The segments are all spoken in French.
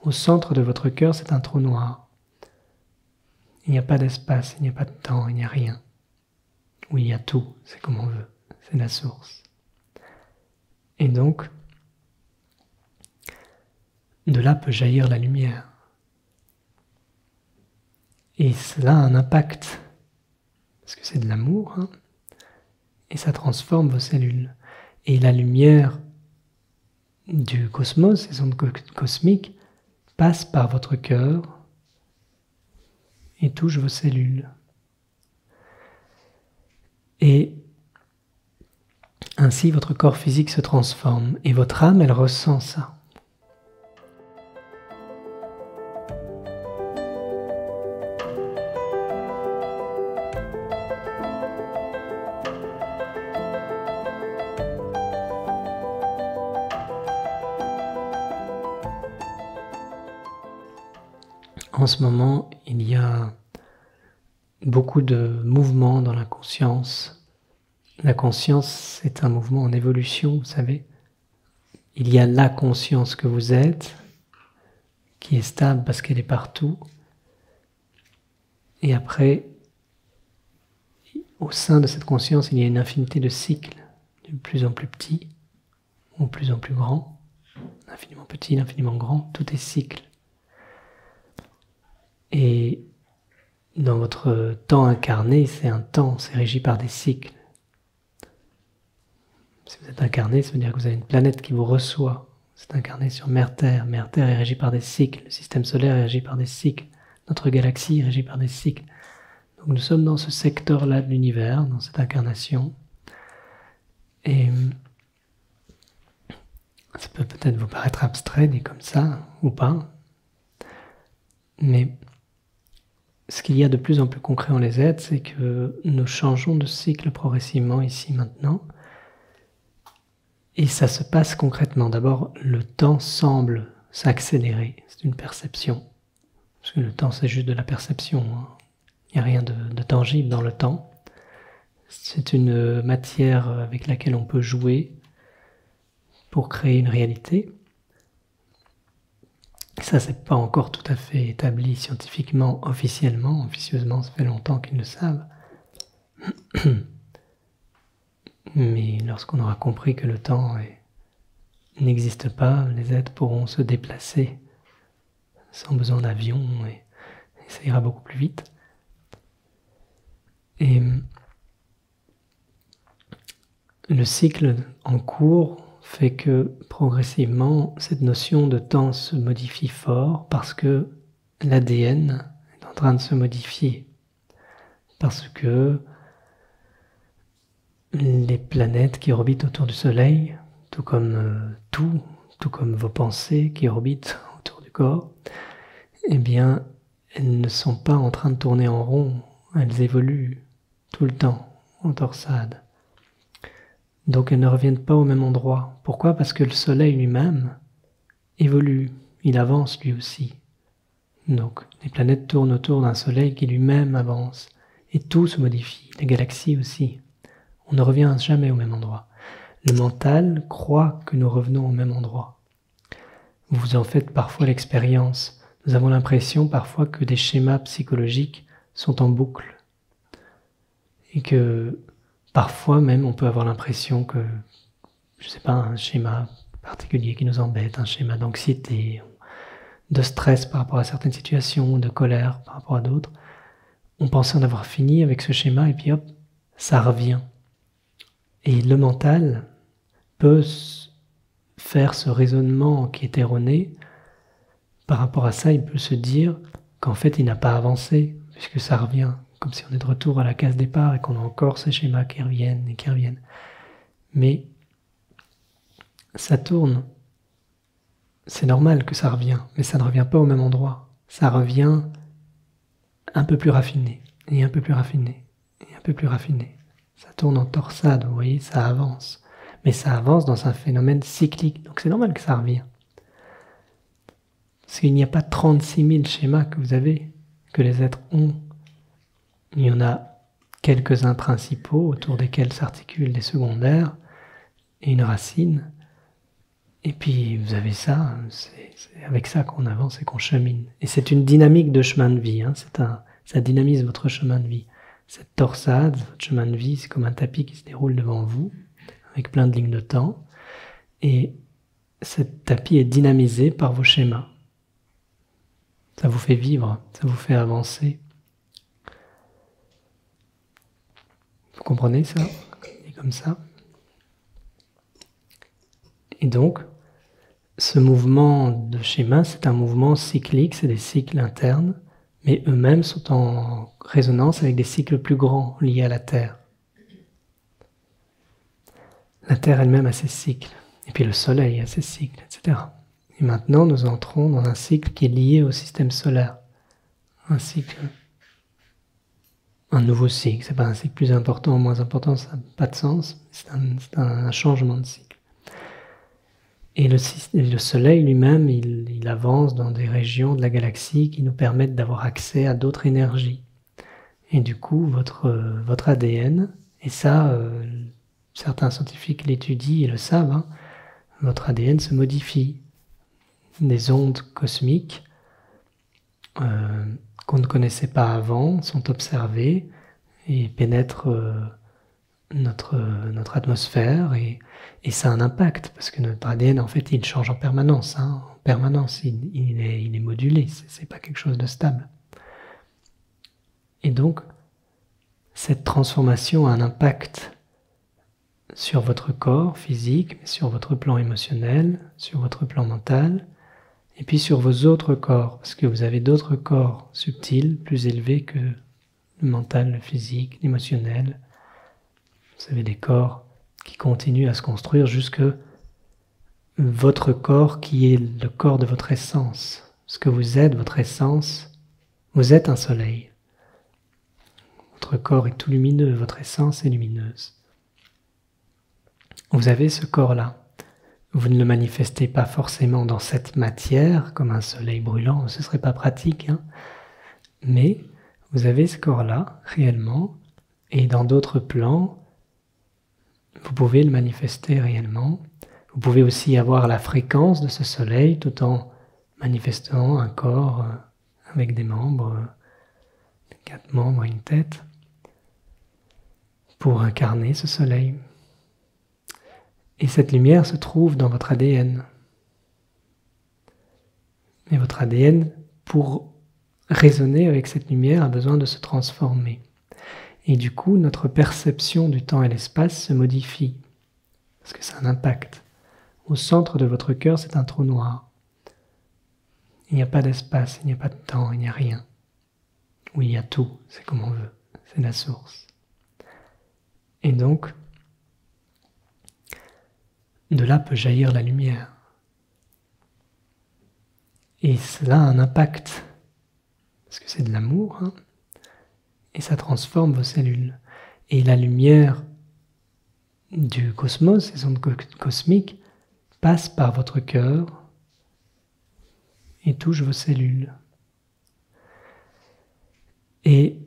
au centre de votre cœur, c'est un trou noir. Il n'y a pas d'espace, il n'y a pas de temps, il n'y a rien. Où il y a tout, c'est comme on veut, c'est la source. Et donc, de là peut jaillir la lumière. Et cela a un impact, parce que c'est de l'amour, hein, et ça transforme vos cellules. Et la lumière du cosmos, ces ondes cosmiques, passe par votre cœur et touche vos cellules. Et ainsi, votre corps physique se transforme, et votre âme, elle ressent ça. En ce moment, il y a beaucoup de mouvements dans la conscience. La conscience, c'est un mouvement en évolution, vous savez. Il y a la conscience que vous êtes, qui est stable parce qu'elle est partout. Et après, au sein de cette conscience, il y a une infinité de cycles, de plus en plus petits, ou de plus en plus grands, l'infiniment petit, l'infiniment grand, tout est cycle. Et dans votre temps incarné, c'est un temps, c'est régi par des cycles. Si vous êtes incarné, ça veut dire que vous avez une planète qui vous reçoit. Vous êtes incarné sur Mère-Terre. Mère-Terre est régie par des cycles. Le système solaire est régi par des cycles. Notre galaxie est régie par des cycles. Donc nous sommes dans ce secteur-là de l'univers, dans cette incarnation. Et ça peut peut-être vous paraître abstrait, dit comme ça, ou pas. Mais ce qu'il y a de plus en plus concret en les êtres, c'est que nous changeons de cycle progressivement ici, maintenant. Et ça se passe concrètement. D'abord, le temps semble s'accélérer. C'est une perception. Parce que le temps, c'est juste de la perception. Hein. Il n'y a rien de tangible dans le temps. C'est une matière avec laquelle on peut jouer pour créer une réalité. Ça, c'est pas encore tout à fait établi scientifiquement, officiellement. Officieusement, ça fait longtemps qu'ils le savent. Mais lorsqu'on aura compris que le temps n'existe pas, les êtres pourront se déplacer sans besoin d'avion et ça ira beaucoup plus vite. Et le cycle en cours fait que progressivement cette notion de temps se modifie fort parce que l'ADN est en train de se modifier. Parce que les planètes qui orbitent autour du Soleil, tout comme tout comme vos pensées qui orbitent autour du corps, eh bien, elles ne sont pas en train de tourner en rond, elles évoluent tout le temps, en torsade. Donc elles ne reviennent pas au même endroit. Pourquoi? Parce que le Soleil lui-même évolue, il avance lui aussi. Donc les planètes tournent autour d'un Soleil qui lui-même avance, et tout se modifie, les galaxies aussi. On ne revient jamais au même endroit. Le mental croit que nous revenons au même endroit. Vous en faites parfois l'expérience. Nous avons l'impression parfois que des schémas psychologiques sont en boucle. Et que parfois même on peut avoir l'impression que, je ne sais pas, un schéma particulier qui nous embête, un schéma d'anxiété, de stress par rapport à certaines situations, de colère par rapport à d'autres, on pensait en avoir fini avec ce schéma et puis hop, ça revient. Et le mental peut faire ce raisonnement qui est erroné. Par rapport à ça, il peut se dire qu'en fait, il n'a pas avancé, puisque ça revient, comme si on est de retour à la case départ et qu'on a encore ces schémas qui reviennent et qui reviennent. Mais ça tourne. C'est normal que ça revient, mais ça ne revient pas au même endroit. Ça revient un peu plus raffiné, et un peu plus raffiné, et un peu plus raffiné. Ça tourne en torsade, vous voyez, ça avance. Mais ça avance dans un phénomène cyclique, donc c'est normal que ça revienne. Parce qu'il n'y a pas 36 000 schémas que vous avez, que les êtres ont. Il y en a quelques-uns principaux autour desquels s'articulent les secondaires et une racine. Et puis vous avez ça, c'est avec ça qu'on avance et qu'on chemine. Et c'est une dynamique de chemin de vie, hein. Ça dynamise votre chemin de vie. Cette torsade, votre chemin de vie, c'est comme un tapis qui se déroule devant vous, avec plein de lignes de temps. Et ce tapis est dynamisé par vos schémas. Ça vous fait vivre, ça vous fait avancer. Vous comprenez ça? Et comme ça. Et donc, ce mouvement de schéma, c'est un mouvement cyclique, c'est des cycles internes, mais eux-mêmes sont en résonance avec des cycles plus grands liés à la Terre. La Terre elle-même a ses cycles, et puis le Soleil a ses cycles, etc. Et maintenant, nous entrons dans un cycle qui est lié au système solaire. Un cycle, un nouveau cycle, c'est pas un cycle plus important ou moins important, ça n'a pas de sens, c'est un changement de cycle. Et le Soleil lui-même, il avance dans des régions de la galaxie qui nous permettent d'avoir accès à d'autres énergies. Et du coup, votre ADN, et ça, certains scientifiques l'étudient et le savent, hein, votre ADN se modifie. Des ondes cosmiques qu'on ne connaissait pas avant sont observées et pénètrent notre atmosphère et ça a un impact parce que notre ADN en fait il change en permanence, hein, en permanence il est modulé, c'est pas quelque chose de stable. Et donc cette transformation a un impact sur votre corps physique, mais sur votre plan émotionnel, sur votre plan mental, et puis sur vos autres corps, parce que vous avez d'autres corps subtils, plus élevés que le mental, le physique, l'émotionnel. Vous avez des corps qui continuent à se construire jusque votre corps qui est le corps de votre essence. Ce que vous êtes, votre essence, vous êtes un soleil. Votre corps est tout lumineux, votre essence est lumineuse. Vous avez ce corps-là. Vous ne le manifestez pas forcément dans cette matière, comme un soleil brûlant, ce ne serait pas pratique, hein, mais vous avez ce corps-là, réellement, et dans d'autres plans, vous pouvez le manifester réellement. Vous pouvez aussi avoir la fréquence de ce soleil tout en manifestant un corps avec des membres, 4 membres et une tête, pour incarner ce soleil. Et cette lumière se trouve dans votre ADN. Et votre ADN, pour résonner avec cette lumière, a besoin de se transformer. Et du coup, notre perception du temps et l'espace se modifie, parce que ça a un impact. Au centre de votre cœur, c'est un trou noir. Il n'y a pas d'espace, il n'y a pas de temps, il n'y a rien. Ou il y a tout, c'est comme on veut, c'est la source. Et donc, de là peut jaillir la lumière. Et cela a un impact, parce que c'est de l'amour, hein, et ça transforme vos cellules. Et la lumière du cosmos, ces ondes cosmiques, passe par votre cœur et touche vos cellules. Et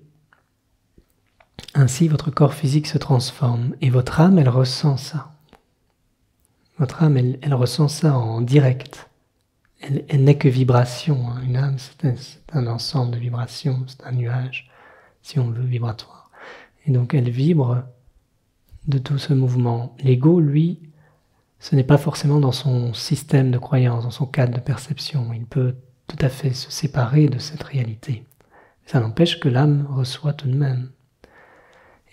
ainsi, votre corps physique se transforme, et votre âme, elle ressent ça. Votre âme, elle ressent ça en direct. Elle n'est que vibration. Hein. Une âme, c'est un ensemble de vibrations, c'est un nuage, si on veut, vibratoire. Et donc elle vibre de tout ce mouvement. L'ego, lui, ce n'est pas forcément dans son système de croyance, dans son cadre de perception. Il peut tout à fait se séparer de cette réalité. Ça n'empêche que l'âme reçoit tout de même.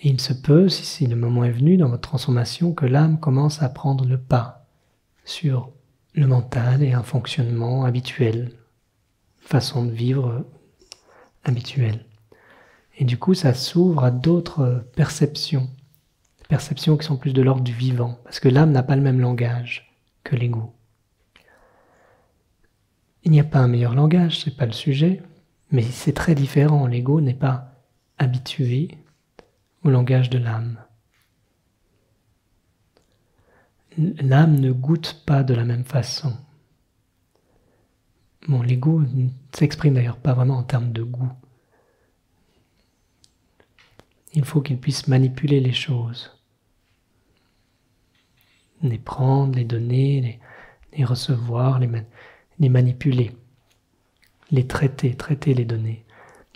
Et il se peut, si le moment est venu dans votre transformation, que l'âme commence à prendre le pas sur le mental et un fonctionnement habituel, façon de vivre habituelle. Et du coup, ça s'ouvre à d'autres perceptions qui sont plus de l'ordre du vivant, parce que l'âme n'a pas le même langage que l'ego. Il n'y a pas un meilleur langage, c'est pas le sujet, mais c'est très différent. L'ego n'est pas habitué au langage de l'âme. L'âme ne goûte pas de la même façon. Bon, l'ego ne s'exprime d'ailleurs pas vraiment en termes de goût. Il faut qu'il puisse manipuler les choses, les prendre, les donner, les recevoir, les manipuler, les traiter les données,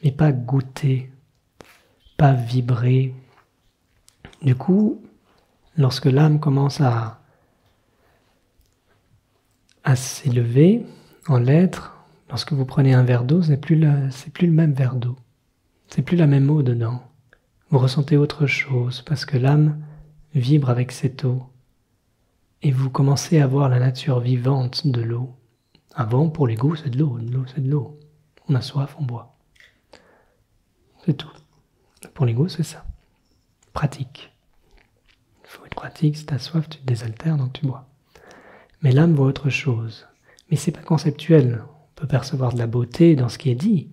mais pas goûter, pas vibrer. Du coup, lorsque l'âme commence à s'élever en l'être, lorsque vous prenez un verre d'eau, c'est plus le même verre d'eau, c'est plus la même eau dedans. Vous ressentez autre chose parce que l'âme vibre avec cette eau et vous commencez à voir la nature vivante de l'eau. Avant, pour l'ego, c'est de l'eau, c'est de l'eau. On a soif, on boit. C'est tout. Pour l'ego, c'est ça. Pratique. Il faut être pratique, si tu as soif, tu te désaltères, donc tu bois. Mais l'âme voit autre chose. Mais c'est pas conceptuel. On peut percevoir de la beauté dans ce qui est dit,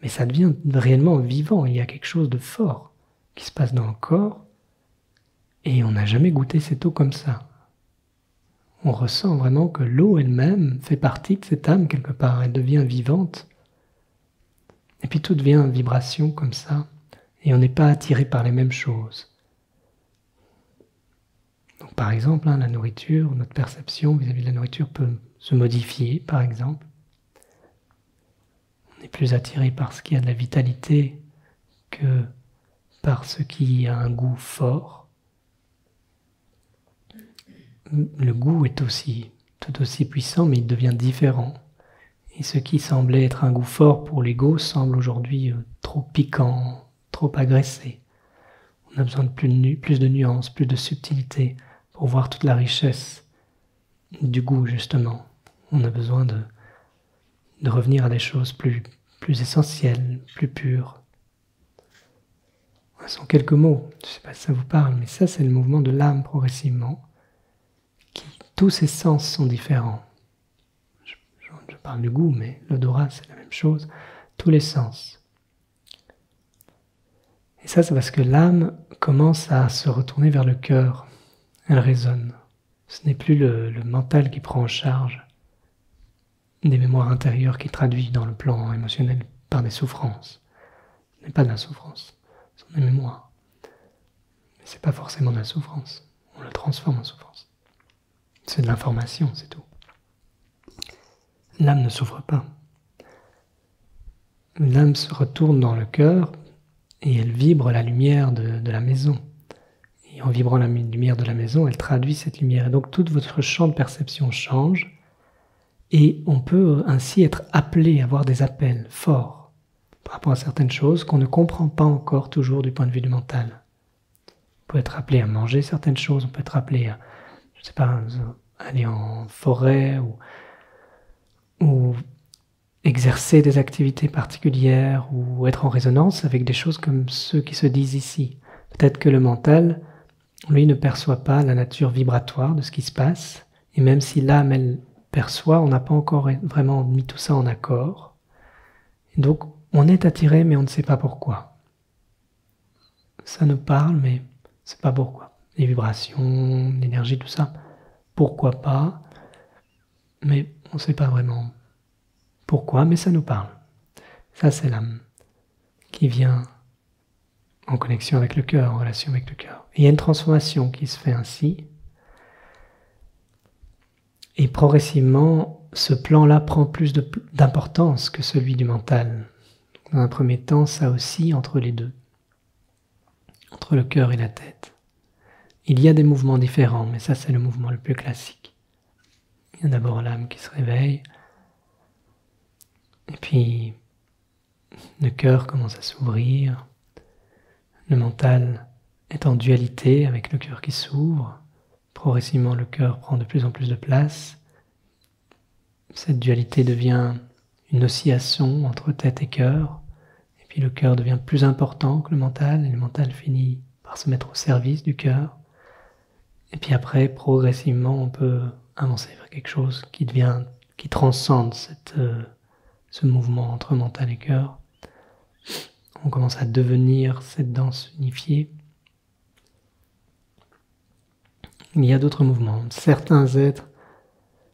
mais ça devient réellement vivant. Il y a quelque chose de fort qui se passe dans le corps, et on n'a jamais goûté cette eau comme ça. On ressent vraiment que l'eau elle-même fait partie de cette âme quelque part. Elle devient vivante. Et puis tout devient vibration comme ça. Et on n'est pas attiré par les mêmes choses. Donc par exemple, la nourriture, notre perception vis-à-vis de la nourriture peut se modifier, par exemple. On est plus attiré par ce qui a de la vitalité que par ce qui a un goût fort. Le goût est tout aussi puissant, mais il devient différent. Et ce qui semblait être un goût fort pour l'ego semble aujourd'hui trop piquant, trop agressé. On a besoin de plus de nuances, plus de subtilité pour voir toute la richesse du goût, justement. On a besoin de revenir à des choses plus essentielles, plus pures. Ce sont quelques mots, je ne sais pas si ça vous parle, mais ça c'est le mouvement de l'âme progressivement. Tous ses sens sont différents. Je parle du goût, mais l'odorat c'est la même chose. Tous les sens. Et ça c'est parce que l'âme commence à se retourner vers le cœur. Elle résonne. Ce n'est plus le mental qui prend en charge des mémoires intérieures qui traduit dans le plan émotionnel par des souffrances. Ce n'est pas de la souffrance, ce sont des mémoires. Mais ce n'est pas forcément de la souffrance. On le transforme en souffrance. C'est de l'information, c'est tout. L'âme ne souffre pas. L'âme se retourne dans le cœur et elle vibre la lumière de la maison. Et en vibrant la lumière de la maison, elle traduit cette lumière. Et donc tout votre champ de perception change et on peut ainsi être appelé, avoir des appels forts par rapport à certaines choses qu'on ne comprend pas encore toujours du point de vue du mental. On peut être appelé à manger certaines choses, on peut être appelé à, je ne sais pas, aller en forêt ou exercer des activités particulières ou être en résonance avec des choses comme ceux qui se disent ici. Peut-être que le mental, lui, ne perçoit pas la nature vibratoire de ce qui se passe, et même si l'âme, elle perçoit, on n'a pas encore vraiment mis tout ça en accord. Et donc, on est attiré, mais on ne sait pas pourquoi. Ça nous parle, mais on ne sait pas pourquoi. Les vibrations, l'énergie, tout ça, pourquoi pas, mais on ne sait pas vraiment pourquoi, mais ça nous parle. Ça, c'est l'âme qui vient en connexion avec le cœur, en relation avec le cœur. Et il y a une transformation qui se fait ainsi. Et progressivement, ce plan-là prend plus d'importance que celui du mental. Dans un premier temps, ça oscille entre les deux, entre le cœur et la tête. Il y a des mouvements différents, mais ça, c'est le mouvement le plus classique. Il y a d'abord l'âme qui se réveille, et puis le cœur commence à s'ouvrir. Le mental est en dualité avec le cœur qui s'ouvre. Progressivement, le cœur prend de plus en plus de place. Cette dualité devient une oscillation entre tête et cœur. Et puis le cœur devient plus important que le mental, et le mental finit par se mettre au service du cœur. Et puis après, progressivement, on peut avancer vers quelque chose qui transcende ce mouvement entre mental et cœur. On commence à devenir cette danse unifiée. Il y a d'autres mouvements. Certains êtres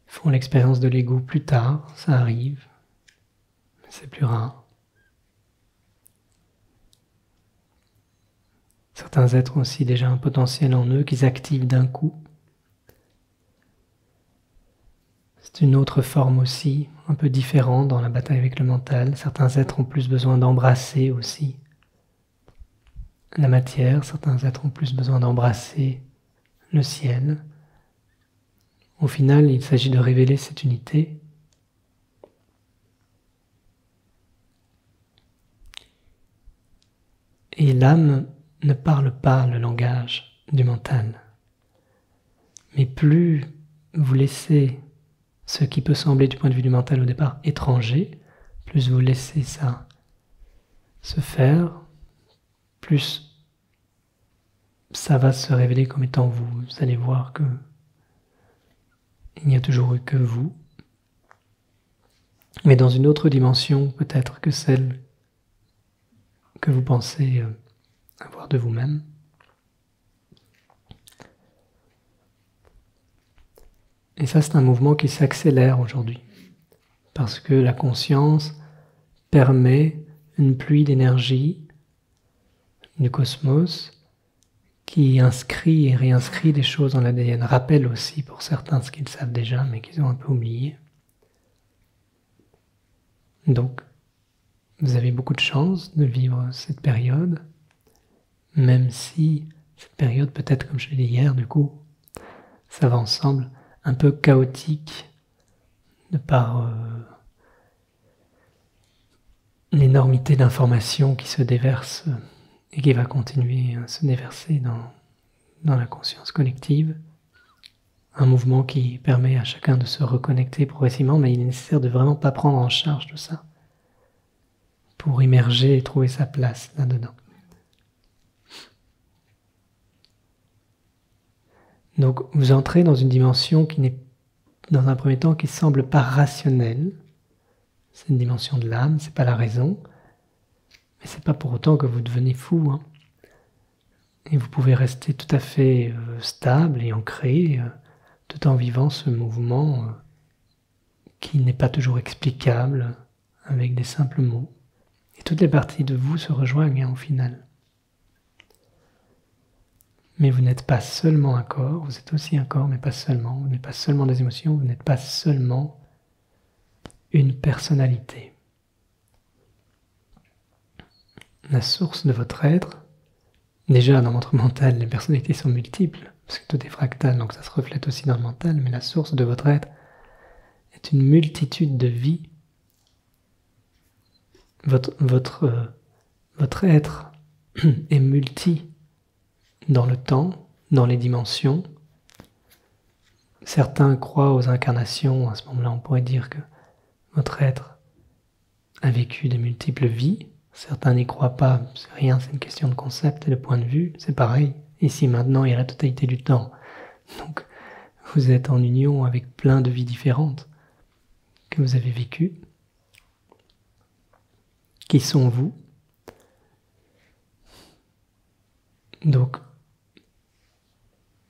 font l'expérience de l'ego plus tard, ça arrive, mais c'est plus rare. Certains êtres ont aussi déjà un potentiel en eux qu'ils activent d'un coup. C'est une autre forme aussi, un peu différente dans la bataille avec le mental. Certains êtres ont plus besoin d'embrasser aussi la matière, certains êtres ont plus besoin d'embrasser le ciel. Au final, il s'agit de révéler cette unité. Et l'âme ne parle pas le langage du mental. Mais plus vous laissez ce qui peut sembler du point de vue du mental au départ étranger, plus vous laissez ça se faire, plus ça va se révéler comme étant vous. Vous allez voir que il n'y a toujours eu que vous, mais dans une autre dimension peut-être que celle que vous pensez avoir de vous-même. Et ça, c'est un mouvement qui s'accélère aujourd'hui, parce que la conscience permet une pluie d'énergie du cosmos qui inscrit et réinscrit des choses dans l'ADN, rappelle aussi pour certains ce qu'ils savent déjà, mais qu'ils ont un peu oublié. Donc, vous avez beaucoup de chance de vivre cette période, même si cette période peut être, comme je l'ai dit hier, du coup, ça va ensemble, un peu chaotique de par l'énormité d'informations qui se déversent et qui va continuer à se déverser dans la conscience collective. Un mouvement qui permet à chacun de se reconnecter progressivement, mais il est nécessaire de vraiment pas prendre en charge tout ça pour immerger et trouver sa place là-dedans. Donc vous entrez dans une dimension qui n'est, dans un premier temps, qui semble pas rationnelle. C'est une dimension de l'âme, c'est pas la raison, mais c'est pas pour autant que vous devenez fou. Hein. Et vous pouvez rester tout à fait stable et ancré, tout en vivant ce mouvement qui n'est pas toujours explicable avec des simples mots. Et toutes les parties de vous se rejoignent au final. Mais vous n'êtes pas seulement un corps, vous êtes aussi un corps, mais pas seulement. Vous n'êtes pas seulement des émotions, vous n'êtes pas seulement une personnalité. La source de votre être, déjà dans votre mental, les personnalités sont multiples, parce que tout est fractal, donc ça se reflète aussi dans le mental, mais la source de votre être est une multitude de vies. Votre être est multi dans le temps, dans les dimensions. Certains croient aux incarnations, à ce moment-là on pourrait dire que votre être a vécu de multiples vies. Certains n'y croient pas, c'est rien, c'est une question de concept et de point de vue, c'est pareil. Ici maintenant, il y a la totalité du temps. Donc vous êtes en union avec plein de vies différentes que vous avez vécues. Qui sont vous? Donc,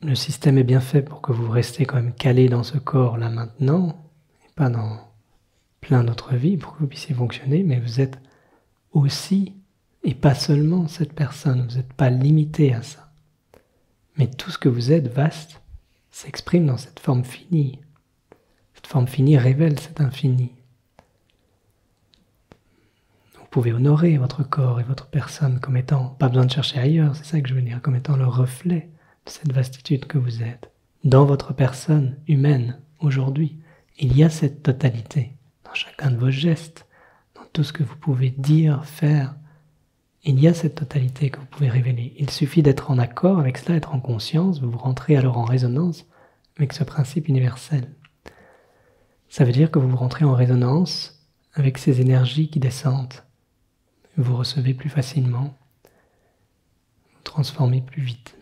le système est bien fait pour que vous restiez quand même calé dans ce corps là maintenant, et pas dans plein d'autres vies, pour que vous puissiez fonctionner, mais vous êtes aussi, et pas seulement cette personne, vous n'êtes pas limité à ça. Mais tout ce que vous êtes, vaste, s'exprime dans cette forme finie. Cette forme finie révèle cet infini. Vous pouvez honorer votre corps et votre personne comme étant, pas besoin de chercher ailleurs, c'est ça que je veux dire, comme étant le reflet de cette vastitude que vous êtes. Dans votre personne humaine, aujourd'hui, il y a cette totalité, dans chacun de vos gestes, dans tout ce que vous pouvez dire, faire. Il y a cette totalité que vous pouvez révéler. Il suffit d'être en accord avec cela, être en conscience, vous rentrez alors en résonance avec ce principe universel. Ça veut dire que vous rentrez en résonance avec ces énergies qui descendent. Vous recevez plus facilement, vous transformez plus vite.